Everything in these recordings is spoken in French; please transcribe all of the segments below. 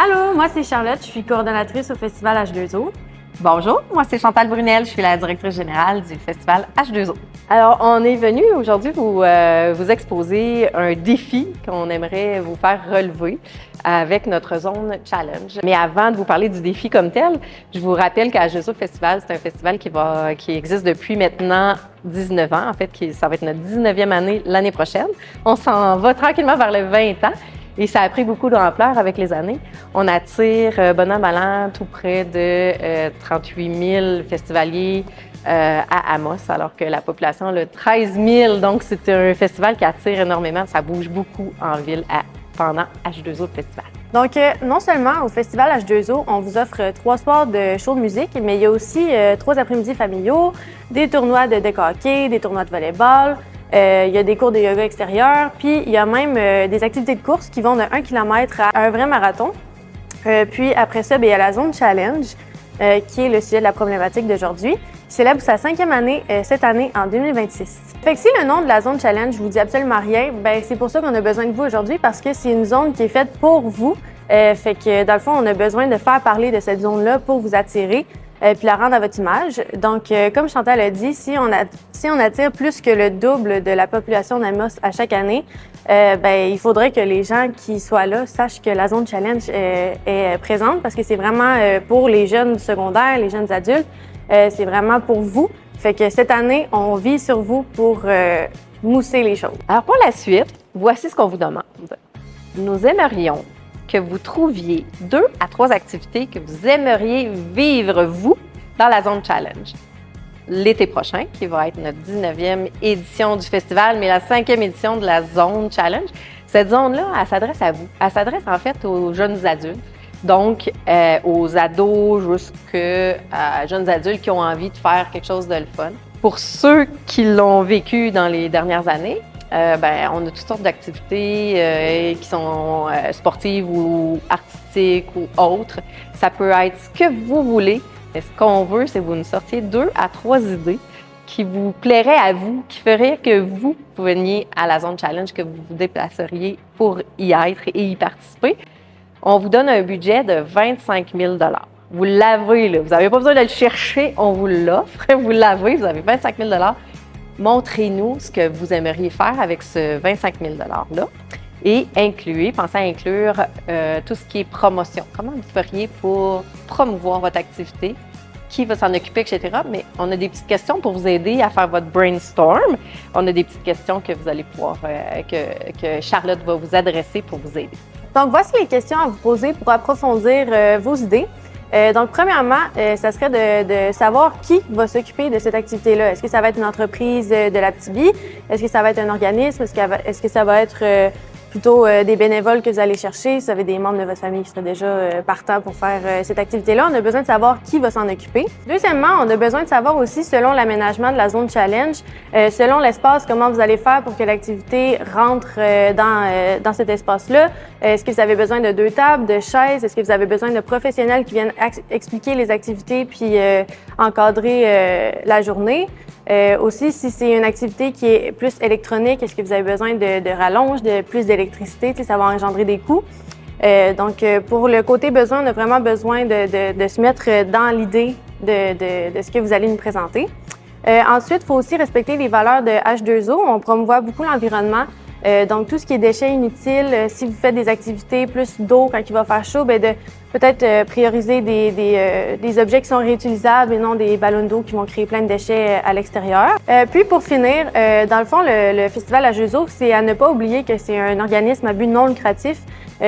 Allô, moi c'est Charlotte, je suis coordonnatrice au Festival H2O. Bonjour, moi c'est Chantal Brunel, je suis la directrice générale du Festival H2O. Alors, on est venu aujourd'hui vous exposer un défi qu'on aimerait vous faire relever avec notre zone challenge. Mais avant de vous parler du défi comme tel, je vous rappelle qu'H2O Festival, c'est un festival qui existe depuis maintenant 19 ans. En fait, ça va être notre 19e année l'année prochaine. On s'en va tranquillement vers le 20 ans. Et ça a pris beaucoup d'ampleur avec les années. On attire, bon an, mal an, tout près de 38 000 festivaliers à Amos, alors que la population a 13 000. Donc, c'est un festival qui attire énormément. Ça bouge beaucoup en ville pendant H2O Festival. Donc, non seulement au Festival H2O, on vous offre 3 soirs de show de musique, mais il y a aussi 3 après-midi familiaux, des tournois de deck hockey, des tournois de volleyball. Il y a des cours de yoga extérieur, puis il y a même des activités de course qui vont de 1 km à un vrai marathon. Puis après ça, il y a la zone challenge, qui est le sujet de la problématique d'aujourd'hui, qui célèbre sa 5e année cette année en 2026. Fait que si le nom de la zone challenge vous dit absolument rien, c'est pour ça qu'on a besoin de vous aujourd'hui, parce que c'est une zone qui est faite pour vous. Fait que dans le fond, on a besoin de faire parler de cette zone-là pour vous attirer. Puis la rendre à votre image. Donc, comme Chantal a dit, si on attire plus que le double de la population d'Amos à chaque année, il faudrait que les gens qui soient là sachent que la zone challenge est présente, parce que c'est vraiment pour les jeunes secondaires, les jeunes adultes. C'est vraiment pour vous. Fait que cette année, on vit sur vous pour mousser les choses. Alors, pour la suite, voici ce qu'on vous demande. Nous aimerions que vous trouviez 2 à 3 activités que vous aimeriez vivre, vous, dans la zone challenge. L'été prochain, qui va être notre 19e édition du festival, mais la 5e édition de la zone challenge. Cette zone-là, elle s'adresse à vous. Elle s'adresse en fait aux jeunes adultes, donc aux ados jusqu'à jeunes adultes qui ont envie de faire quelque chose de le fun. Pour ceux qui l'ont vécu dans les dernières années, on a toutes sortes d'activités qui sont sportives ou artistiques ou autres. Ça peut être ce que vous voulez, mais ce qu'on veut, c'est que vous nous sortiez 2 à 3 idées qui vous plairaient à vous, qui feraient que vous veniez à la zone challenge, que vous vous déplaceriez pour y être et y participer. On vous donne un budget de 25 000 $. Vous l'avez, là. Vous n'avez pas besoin de le chercher, on vous l'offre. Vous l'avez, vous avez 25 000 $. Montrez-nous ce que vous aimeriez faire avec ce 25 000 $-là et pensez à inclure tout ce qui est promotion. Comment vous feriez pour promouvoir votre activité? Qui va s'en occuper, etc. Mais on a des petites questions pour vous aider à faire votre brainstorm. On a des petites questions que vous allez pouvoir, que Charlotte va vous adresser pour vous aider. Donc, voici les questions à vous poser pour approfondir vos idées. Donc, premièrement, ça serait de savoir qui va s'occuper de cette activité-là. Est-ce que ça va être une entreprise de l'Abitibi? Est-ce que ça va être un organisme? Est-ce que ça va être plutôt des bénévoles que vous allez chercher? Si vous avez des membres de votre famille qui seraient déjà partants pour faire cette activité-là, on a besoin de savoir qui va s'en occuper. Deuxièmement, on a besoin de savoir aussi, selon l'aménagement de la zone challenge, selon l'espace, comment vous allez faire pour que l'activité rentre dans cet espace-là. Est-ce que vous avez besoin de 2 tables, de chaises? Est-ce que vous avez besoin de professionnels qui viennent expliquer les activités puis encadrer la journée? Aussi, si c'est une activité qui est plus électronique, est-ce que vous avez besoin de rallonge, de plus d'électricité? Ça va engendrer des coûts. Donc, pour le côté besoin, on a vraiment besoin de se mettre dans l'idée de ce que vous allez nous présenter. Ensuite, il faut aussi respecter les valeurs de H2O. On promouvoit beaucoup l'environnement. Donc, tout ce qui est déchets inutiles, si vous faites des activités plus d'eau quand il va faire chaud, de peut-être prioriser des objets qui sont réutilisables et non des ballons d'eau qui vont créer plein de déchets à l'extérieur. Puis, pour finir, dans le fond, le Festival H2O, c'est à ne pas oublier que c'est un organisme à but non lucratif.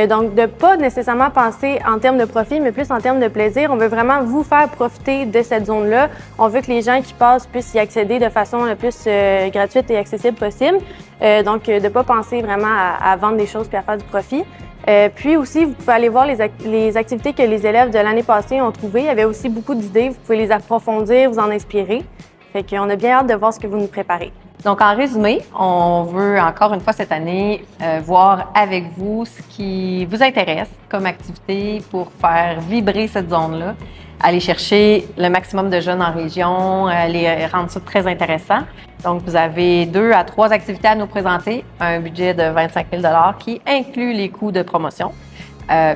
Donc, de ne pas nécessairement penser en termes de profit, mais plus en termes de plaisir. On veut vraiment vous faire profiter de cette zone-là. On veut que les gens qui passent puissent y accéder de façon la plus gratuite et accessible possible. Donc, de ne pas penser vraiment à vendre des choses puis à faire du profit. Puis aussi, vous pouvez aller voir les activités que les élèves de l'année passée ont trouvées. Il y avait aussi beaucoup d'idées. Vous pouvez les approfondir, vous en inspirer. Fait qu'on a bien hâte de voir ce que vous nous préparez. Donc, en résumé, on veut encore une fois cette année voir avec vous ce qui vous intéresse comme activité pour faire vibrer cette zone-là, aller chercher le maximum de jeunes en région, les rendre ça très intéressant. Donc, vous avez 2 à 3 activités à nous présenter, un budget de 25 000 $ qui inclut les coûts de promotion.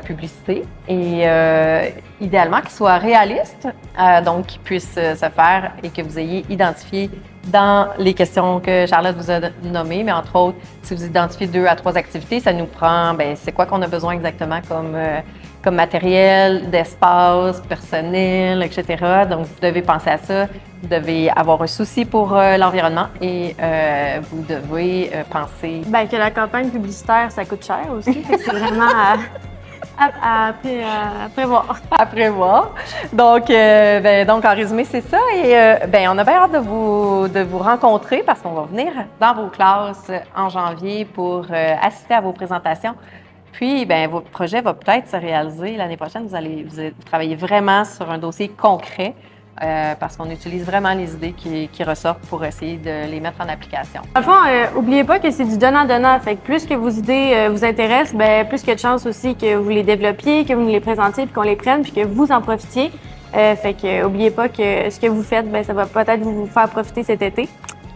publicité et idéalement qu'il soit réaliste, donc qu'il puisse se faire et que vous ayez identifié dans les questions que Charlotte vous a nommées, mais entre autres, si vous identifiez 2 à 3 activités, ça nous prend, c'est quoi qu'on a besoin exactement comme matériel, d'espace, personnel, etc. Donc, vous devez penser à ça. Vous devez avoir un souci pour l'environnement et vous devez penser... Bien, que la campagne publicitaire, ça coûte cher aussi. Fait que c'est vraiment à prévoir. À prévoir. Donc, donc, en résumé, c'est ça. Et on a bien hâte de vous rencontrer parce qu'on va venir dans vos classes en janvier pour assister à vos présentations. Puis, votre projet va peut-être se réaliser l'année prochaine. Vous allez travailler vraiment sur un dossier concret parce qu'on utilise vraiment les idées qui ressortent pour essayer de les mettre en application. Dans le fond, n'oubliez pas que c'est du donnant-donnant. Fait que plus que vos idées vous intéressent, plus qu'il y a de chances aussi que vous les développiez, que vous nous les présentiez, puis qu'on les prenne, puis que vous en profitiez. Fait que n'oubliez pas que ce que vous faites, ça va peut-être vous faire profiter cet été.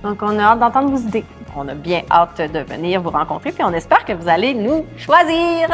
Donc, on a hâte d'entendre vos idées. On a bien hâte de venir vous rencontrer, puis on espère que vous allez nous choisir.